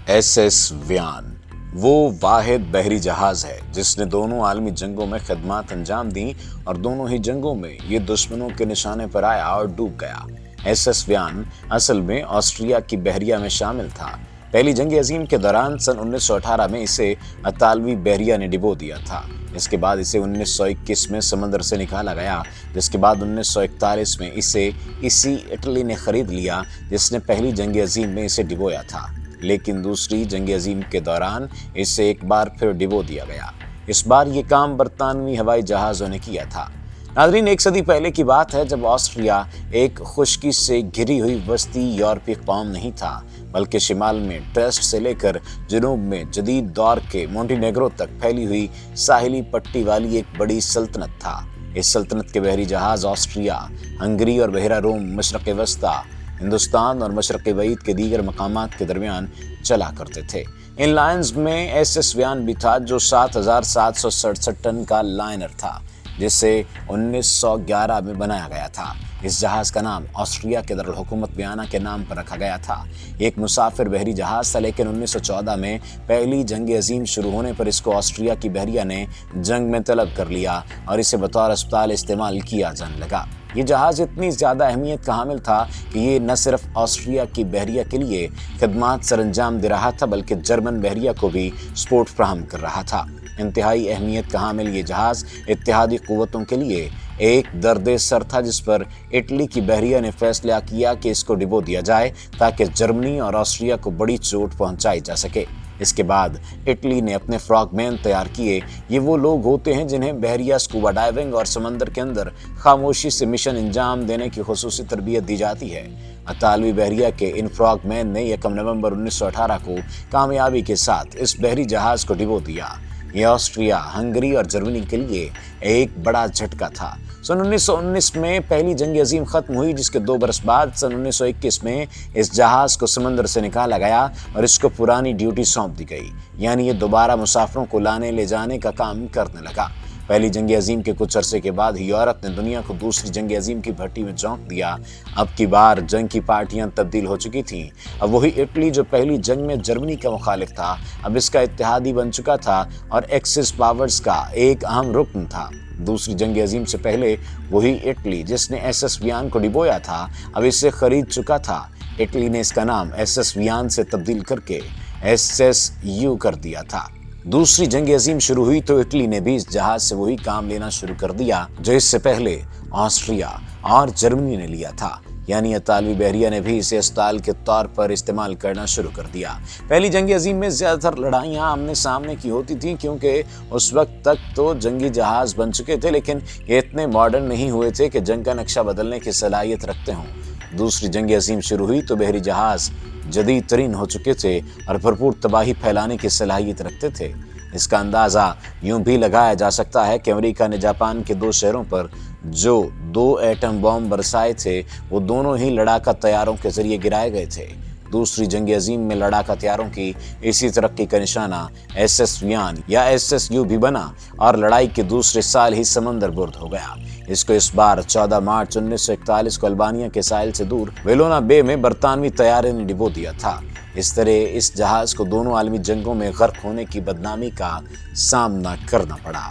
SS व्यान वो वाहिद बहरी जहाज है जिसने दोनों आलमी जंगों में खिदमत अंजाम दी और दोनों ही जंगों में ये दुश्मनों के निशाने पर आया और डूब गया। SS व्यान असल में ऑस्ट्रिया की बहरिया में शामिल था। पहली जंग अजीम के दौरान सन 1918 में इसे अतालवी बहरिया ने डिबो दिया था। इसके बाद इसे 1921 में समंदर से निकाला गया, जिसके बाद 1941 में इसे इसी इटली ने खरीद लिया जिसने पहली जंग अजीम में इसे डिबोया था। लेकिन दूसरी जंग अजीम के दौरान इसे एक बार फिर डिबो दिया गया। इस बार ये काम बरतानवी हवाई जहाज़ों ने किया था। नाज़रीन, एक सदी पहले की बात है जब ऑस्ट्रिया एक खुश्की से घिरी हुई वस्ती यूरोपीय कौम नहीं था, बल्कि शिमाल में ट्रेस्ट से लेकर जनूब में जदीद दौर के मोंटेनेग्रो तक फैली हुई साहिली पट्टी वाली एक बड़ी सल्तनत था। इस सल्तनत के बहरी जहाज ऑस्ट्रिया, हंगरी और बहरा रोम, मशरक़ वस्ता, हिंदुस्तान और मशरक़ वईद के दीगर मकामात के दरमियान चला करते थे। इन लाइन्स में SS व्यान भी था जो 7,767 टन का लाइनर था, जिसे 1911 में बनाया गया था। इस जहाज़ का नाम ऑस्ट्रिया के दारुल हुकूमत वियना के नाम पर रखा गया था। एक मुसाफिर बहरी जहाज़ था, लेकिन 1914 में पहली जंग अजीम शुरू होने पर इसको ऑस्ट्रिया की बहरिया ने जंग में तलब कर लिया और इसे बतौर अस्पताल इस्तेमाल किया जाने लगा। ये जहाज़ इतनी ज़्यादा अहमियत का हामिल था कि ये न सिर्फ ऑस्ट्रिया की बहरिया के लिए खिदमत सरंजाम दे रहा था, बल्कि जर्मन बहरिया को भी सपोर्ट फराहम कर रहा था। इंतहाई अहमियत का हामिल ये जहाज़ इत्तेहादी क़ुव्वतों के लिए एक दर्द सर था, जिस पर इटली की बहरिया ने फैसला किया कि इसको डिबो दिया जाए ताकि जर्मनी और ऑस्ट्रिया को बड़ी चोट पहुंचाई जा सके। इसके बाद इटली ने अपने फ्रॉगमैन तैयार किए। ये वो लोग होते हैं जिन्हें बहरिया, स्कूबा डाइविंग और समंदर के अंदर खामोशी से मिशन अंजाम देने की खुसूसी तरबियत दी जाती है। अतालवी बहरिया के इन फ्रॉगमैन ने 1 नवंबर 1918 को कामयाबी के साथ इस बहरी जहाज़ को डिबो दिया। ये ऑस्ट्रिया, हंगरी और जर्मनी के लिए एक बड़ा झटका था। सन 1919 में पहली जंग अजीम खत्म हुई, जिसके 2 बरस बाद सन 1921 में इस जहाज को समंदर से निकाला गया और इसको पुरानी ड्यूटी सौंप दी गई, यानी ये दोबारा मुसाफिरों को लाने ले जाने का काम करने लगा। पहली जंग अजीम के कुछ अरसे के बाद यूरोप ने दुनिया को दूसरी जंग अजीम की भट्टी में झोंक दिया। अब की बार जंग की पार्टियां तब्दील हो चुकी थीं। अब वही इटली जो पहली जंग में जर्मनी का मुखालिफ था, अब इसका इत्तेहादी बन चुका था और एक्सिस पावर्स का एक अहम रुकन था। दूसरी जंग अजीम से पहले वही इटली जिसने SS व्यान को डिबोया था, अब इसे खरीद चुका था। इटली ने इसका नाम SS व्यान से तब्दील करके SSU कर दिया था। दूसरी जंग अजीम शुरू हुई तो इटली ने भी इस जहाज से वही काम लेना शुरू कर दिया जो इससे पहले ऑस्ट्रिया और जर्मनी ने लिया था, यानी अतालवी बहरिया ने भी इसे अस्पताल के तौर पर इस्तेमाल करना शुरू कर दिया। पहली जंग अजीम में ज़्यादातर लड़ाइयाँ आमने सामने की होती थीं, क्योंकि उस वक्त तक तो जंगी जहाज़ बन चुके थे, लेकिन ये इतने मॉडर्न नहीं हुए थे कि जंग का नक्शा बदलने की सलाहियत रखते हों। दूसरी जंग अजीम शुरू हुई तो बहरी जहाज़ जदीद तरीन हो चुके थे और भरपूर तबाही फैलाने की सलाहियत रखते थे। इसका अंदाज़ा यूं भी लगाया जा सकता है कि अमेरिका ने जापान के 2 शहरों पर जो 2 एटम बॉम्ब बरसाए थे, वो दोनों ही लड़ाका तैयारों के जरिए गिराए गए थे। दूसरी जंग अजीम में लड़ाका तैयारों की इसी तरक्की का निशाना SS व्यान या SSU भी बना और लड़ाई के दूसरे साल ही समंदर बुर्द हो गया। इसको इस बार 14 मार्च 1941 को अल्बानिया के साहिल से दूर वेलोना बे में बरतानवी तैयारे ने डिबो दिया था। इस तरह इस जहाज को दोनों आलमी जंगों में गर्क होने की बदनामी का सामना करना पड़ा।